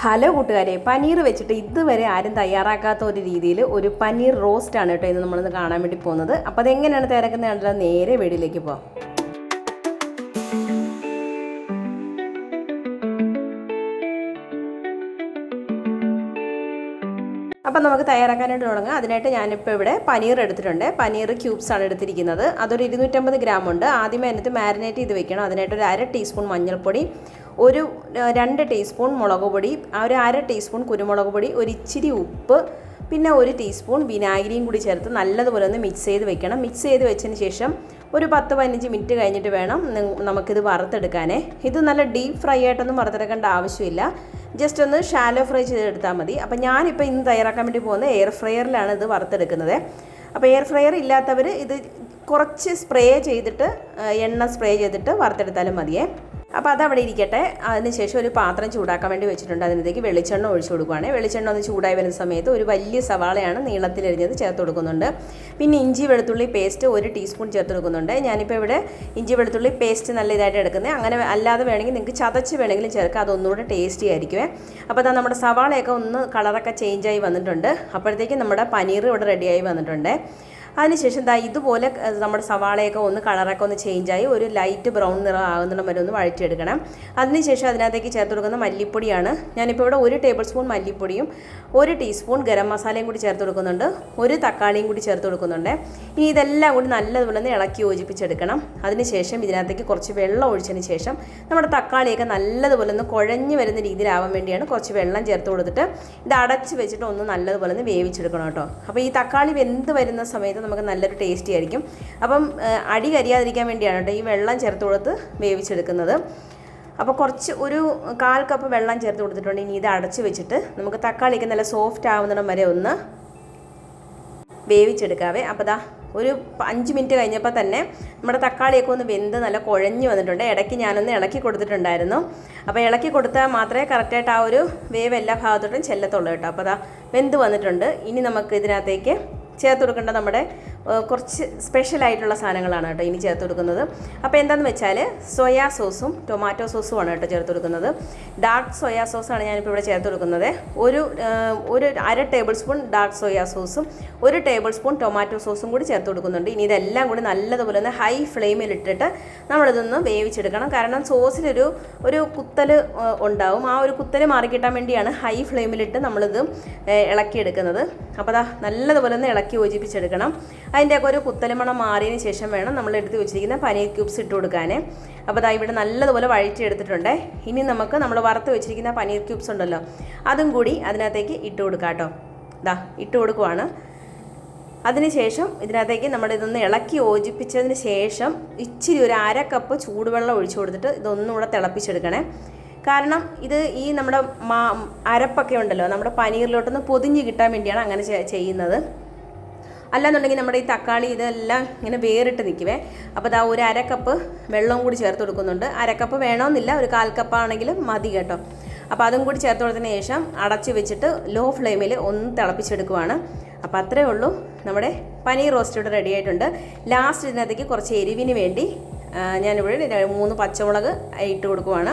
Hello കൂട്ടുകാരെ, പനീർ വെച്ചിട്ട് ഇതുവരെ ആരും തയ്യാറാക്കാത്ത ഒരു രീതിയിൽ ഒരു പനീർ റോസ്റ്റ് ആണ് കേട്ടോ ഇന്ന് നമ്മളിന്ന് കാണാൻ വേണ്ടി പോകുന്നത്. അപ്പോൾ അതെങ്ങനെയാണ് തയ്യാറാക്കുന്നത് കണ്ടാൽ നേരെ വീഡിയോയിലേക്ക് പോകാം. അപ്പം നമുക്ക് തയ്യാറാക്കാനായിട്ട് തുടങ്ങാം. അതിനായിട്ട് ഞാനിപ്പോൾ ഇവിടെ പനീർ എടുത്തിട്ടുണ്ട്. പനീർ ക്യൂബ്സ് ആണ് എടുത്തിരിക്കുന്നത്. അതൊരു 250 ഗ്രാം ഉണ്ട്. ആദ്യമേ അതിനകത്ത് മാരിനേറ്റ് ചെയ്ത് വെക്കണം. അതിനായിട്ട് ഒരു 1/2 ടീസ്പൂൺ മഞ്ഞൾപ്പൊടി, ഒരു 2 ടീസ്പൂൺ മുളക് പൊടി, ഒരു 1/2 ടീസ്പൂൺ കുരുമുളക് പൊടി, ഒരു ഇച്ചിരി ഉപ്പ്, പിന്നെ 1 ടീസ്പൂൺ വിനാഗിരിയും കൂടി ചേർത്ത് നല്ലതുപോലെ ഒന്ന് മിക്സ് ചെയ്ത് വെക്കണം. മിക്സ് ചെയ്ത് വെച്ചതിന് ശേഷം ഒരു 10-15 മിനിറ്റ് കഴിഞ്ഞിട്ട് വേണം നമുക്കിത് വറുത്തെടുക്കാനേ. ഇത് നല്ല ഡീപ്പ് ഫ്രൈ ആയിട്ടൊന്നും വറുത്തെടുക്കേണ്ട ആവശ്യമില്ല. ജസ്റ്റ് ഒന്ന് ഷാലോ ഫ്രൈ ചെയ്തെടുത്താൽ മതി. അപ്പോൾ ഞാനിപ്പോൾ ഇന്ന് തയ്യാറാക്കാൻ വേണ്ടി പോകുന്നത് എയർ ഫ്രയറിലാണ് ഇത് വറുത്തെടുക്കുന്നത്. അപ്പോൾ എയർ ഫ്രയർ ഇല്ലാത്തവർ ഇത് കുറച്ച് സ്പ്രേ ചെയ്തിട്ട് എണ്ണ സ്പ്രേ ചെയ്തിട്ട് വറുത്തെടുത്താലും മതിയേ. അപ്പോൾ അതവിടെ ഇരിക്കട്ടെ. അതിനുശേഷം ഒരു പാത്രം ചൂടാക്കാൻ വേണ്ടി വെച്ചിട്ടുണ്ട്. അതിനകത്തേക്ക് വെളിച്ചെണ്ണ ഒഴിച്ചു കൊടുക്കുകയാണ്. വെളിച്ചെണ്ണ ഒന്ന് ചൂടായി വരുന്ന സമയത്ത് ഒരു വലിയ സവാളയാണ് നീളത്തിലരിഞ്ഞത് ചേർത്ത് കൊടുക്കുന്നുണ്ട്. പിന്നെ ഇഞ്ചി വെളുത്തുള്ളി പേസ്റ്റ് 1 ടീസ്പൂൺ ചേർത്ത് കൊടുക്കുന്നുണ്ട്. ഞാനിപ്പോൾ ഇവിടെ ഇഞ്ചി വെളുത്തുള്ളി പേസ്റ്റ് നല്ല ഇതായിട്ട് എടുക്കുന്നത്. അങ്ങനെ അല്ലാതെ വേണമെങ്കിൽ നിങ്ങൾക്ക് ചതച്ച് വേണമെങ്കിലും ചേർക്കാം, അതൊന്നുകൂടെ ടേസ്റ്റി ആയിരിക്കുമേ. അപ്പോൾ അതാ നമ്മുടെ സവാളയൊക്കെ ഒന്ന് കളറൊക്കെ ചേഞ്ചായി വന്നിട്ടുണ്ട്. അപ്പോഴത്തേക്കും നമ്മുടെ പനീർ ഇവിടെ റെഡിയായി വന്നിട്ടുണ്ട്. അതിനുശേഷം ഇതുപോലെ നമ്മുടെ സവാളയൊക്കെ ഒന്ന് കളറൊക്കെ ഒന്ന് ചേഞ്ചായി ഒരു ലൈറ്റ് ബ്രൗൺ നിറം ആകുന്നിടം വരെ ഒന്ന് വഴറ്റിയെടുക്കണം. അതിനുശേഷം അതിനകത്തേക്ക് ചേർത്ത് കൊടുക്കുന്ന മല്ലിപ്പൊടിയാണ്. ഞാനിപ്പോൾ ഇവിടെ 1 ടേബിൾ സ്പൂൺ മല്ലിപ്പൊടിയും 1 ടീസ്പൂൺ ഗരം മസാലയും കൂടി ചേർത്ത് കൊടുക്കുന്നുണ്ട്. 1 തക്കാളിയും കൂടി ചേർത്ത് കൊടുക്കുന്നുണ്ട്. ഇനി ഇതെല്ലാം കൂടി നല്ലതുപോലെ ഒന്ന് ഇളക്കി യോജിപ്പിച്ചെടുക്കണം. അതിനുശേഷം ഇതിനകത്തേക്ക് കുറച്ച് വെള്ളം ഒഴിച്ചതിന് ശേഷം നമ്മുടെ തക്കാളിയൊക്കെ നല്ലതുപോലെ ഒന്ന് കുഴഞ്ഞു വരുന്ന രീതിയിലാവാൻ വേണ്ടിയാണ് കുറച്ച് വെള്ളം ചേർത്ത് കൊടുത്തിട്ട് ഇത് അടച്ച് വെച്ചിട്ട് ഒന്ന് നല്ലതുപോലെ ഒന്ന് വേവിച്ചെടുക്കണം കേട്ടോ. അപ്പോൾ ഈ തക്കാളി വെന്ത് വരുന്ന സമയത്ത് നമുക്ക് നല്ലൊരു ടേസ്റ്റി ആയിരിക്കും. അപ്പം അടി കരിയാതിരിക്കാൻ വേണ്ടിയാണ് കേട്ടോ ഈ വെള്ളം ചേർത്ത് കൊടുത്ത് വേവിച്ചെടുക്കുന്നത്. അപ്പോൾ കുറച്ച് ഒരു 1/4 കപ്പ് വെള്ളം ചേർത്ത് കൊടുത്തിട്ടുണ്ട്. ഇനി ഇത് അടച്ച് വെച്ചിട്ട് നമുക്ക് തക്കാളിയൊക്കെ നല്ല സോഫ്റ്റ് ആവുന്നിടം വരെ ഒന്ന് വേവിച്ചെടുക്കാവേ. അപ്പോൾ ഒരു 5 മിനിറ്റ് കഴിഞ്ഞപ്പോൾ തന്നെ നമ്മുടെ തക്കാളിയൊക്കെ ഒന്ന് വെന്ത് നല്ല കുഴഞ്ഞു വന്നിട്ടുണ്ട്. ഇടയ്ക്ക് ഞാനൊന്ന് ഇളക്കി കൊടുത്തിട്ടുണ്ടായിരുന്നു. അപ്പോൾ ഇളക്കി കൊടുത്താൽ മാത്രമേ കറക്റ്റായിട്ട് ആ ഒരു വേവ് എല്ലാ ഭാഗത്തോട്ടും ചെല്ലത്തുള്ളൂ കേട്ടോ. അപ്പോൾ വെന്ത് വന്നിട്ടുണ്ട്. ഇനി നമുക്ക് ഇതിനകത്തേക്ക് ചേർത്ത് കൊടുക്കേണ്ട നമ്മുടെ കുറച്ച് സ്പെഷ്യലായിട്ടുള്ള സാധനങ്ങളാണ് കേട്ടോ ഇനി ചേർത്ത് കൊടുക്കുന്നത്. അപ്പോൾ എന്താണെന്ന് വെച്ചാൽ സോയാ സോസും ടൊമാറ്റോ സോസുമാണ് കേട്ടോ ചേർത്ത് കൊടുക്കുന്നത്. ഡാർക്ക് സോയാ സോസാണ് ഞാനിപ്പോൾ ഇവിടെ ചേർത്ത് കൊടുക്കുന്നത്. ഒരു 1/2 ടേബിൾ സ്പൂൺ ഡാർക്ക് സോയാ സോസും 1 ടേബിൾ സ്പൂൺ ടൊമാറ്റോ സോസും കൂടി ചേർത്ത് കൊടുക്കുന്നുണ്ട്. ഇനി ഇതെല്ലാം കൂടി നല്ലതുപോലെ ഒന്ന് ഹൈ ഫ്ലെയിമിലിട്ടിട്ട് നമ്മളിതൊന്ന് വേവിച്ചെടുക്കണം. കാരണം സോസിലൊരു കുത്തൽ ഉണ്ടാവും. ആ ഒരു കുത്തൽ മാറിക്കിട്ടാൻ വേണ്ടിയാണ് ഹൈ ഫ്ലെയിമിലിട്ട് നമ്മളിത് ഇളക്കിയെടുക്കുന്നത്. അപ്പോൾ നല്ലതുപോലെ ഒന്ന് ഇളക്കി യോജിപ്പിച്ചെടുക്കണം. അതിൻ്റെയൊക്കെ ഒരു കുത്തലുമണം മാറിയതിന് ശേഷം വേണം നമ്മൾ എടുത്ത് വെച്ചിരിക്കുന്ന പനീർ ക്യൂബ്സ് ഇട്ട് കൊടുക്കാനേ. അപ്പോൾ ഇവിടെ നല്ലതുപോലെ വഴറ്റിയെടുത്തിട്ടുണ്ട്. ഇനി നമുക്ക് നമ്മൾ വറുത്ത് വെച്ചിരിക്കുന്ന പനീർ ക്യൂബ്സ് ഉണ്ടല്ലോ അതും കൂടി അതിനകത്തേക്ക് ഇട്ട് കൊടുക്കാം കേട്ടോ. ഇട്ട് കൊടുക്കുവാണ്. അതിനുശേഷം ഇതിനകത്തേക്ക് നമ്മളിതൊന്ന് ഇളക്കി യോജിപ്പിച്ചതിന് ശേഷം ഇച്ചിരി ഒരു 1/2 കപ്പ് ചൂടുവെള്ളം ഒഴിച്ചു കൊടുത്തിട്ട് ഇതൊന്നുകൂടെ തിളപ്പിച്ചെടുക്കണേ. കാരണം ഇത് ഈ നമ്മുടെ അരപ്പൊക്കെ ഉണ്ടല്ലോ നമ്മുടെ പനീറിലോട്ടൊന്ന് പൊതിഞ്ഞ് കിട്ടാൻ വേണ്ടിയാണ് അങ്ങനെ ചെയ്യുന്നത്. അല്ലാന്നുണ്ടെങ്കിൽ നമ്മുടെ ഈ തക്കാളി ഇതെല്ലാം ഇങ്ങനെ വേറിട്ട് നിൽക്കുവേ. അപ്പോൾ ഒരു 1/2 കപ്പ് വെള്ളവും കൂടി ചേർത്ത് കൊടുക്കുന്നുണ്ട്. 1/2 കപ്പ് വേണമെന്നില്ല, ഒരു 1/4 കപ്പാണെങ്കിലും മതി കേട്ടോ. അപ്പോൾ അതും കൂടി ചേർത്ത് കൊടുത്തതിന് ശേഷം അടച്ച് വെച്ചിട്ട് ലോ ഫ്ലെയിമിൽ ഒന്ന് തിളപ്പിച്ചെടുക്കുവാണ്. അപ്പോൾ അത്രയേ ഉള്ളൂ, നമ്മുടെ പനീർ റോസ്റ്റ് ഇവിടെ റെഡി ആയിട്ടുണ്ട്. ലാസ്റ്റ് ഇതിനകത്തേക്ക് കുറച്ച് എരിവിന് വേണ്ടി ഞാനിവിടെ 3 പച്ചമുളക് ഇട്ട് കൊടുക്കുവാണ്.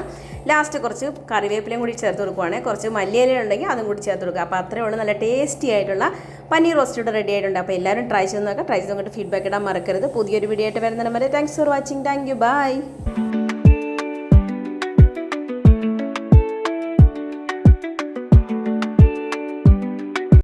ലാസ്റ്റ് കുറച്ച് കറിവേപ്പിലയും കൂടി ചേർത്ത് കൊടുക്കുവാണ്. കുറച്ച് മല്ലിയില ഉണ്ടെങ്കിൽ അതും കൂടി ചേർത്ത് കൊടുക്കുക. അപ്പോൾ അത്രയേ ഉള്ളൂ, നല്ല ടേസ്റ്റി ആയിട്ടുള്ള പനീർ റോസ്റ്റ് ഇവിടെ റെഡി ആയിട്ടുണ്ട്. അപ്പോൾ എല്ലാവരും ട്രൈ ചെയ്ത് നോക്കാം. ട്രൈ ചെയ്ത് നോക്കിയിട്ട് ഫീഡ്ബാക്ക് ഇടാൻ മറക്കരുത്. പുതിയൊരു വീഡിയോ ആയിട്ട് വരുന്നതിന് വരെ thanks for watching. Thank you. By.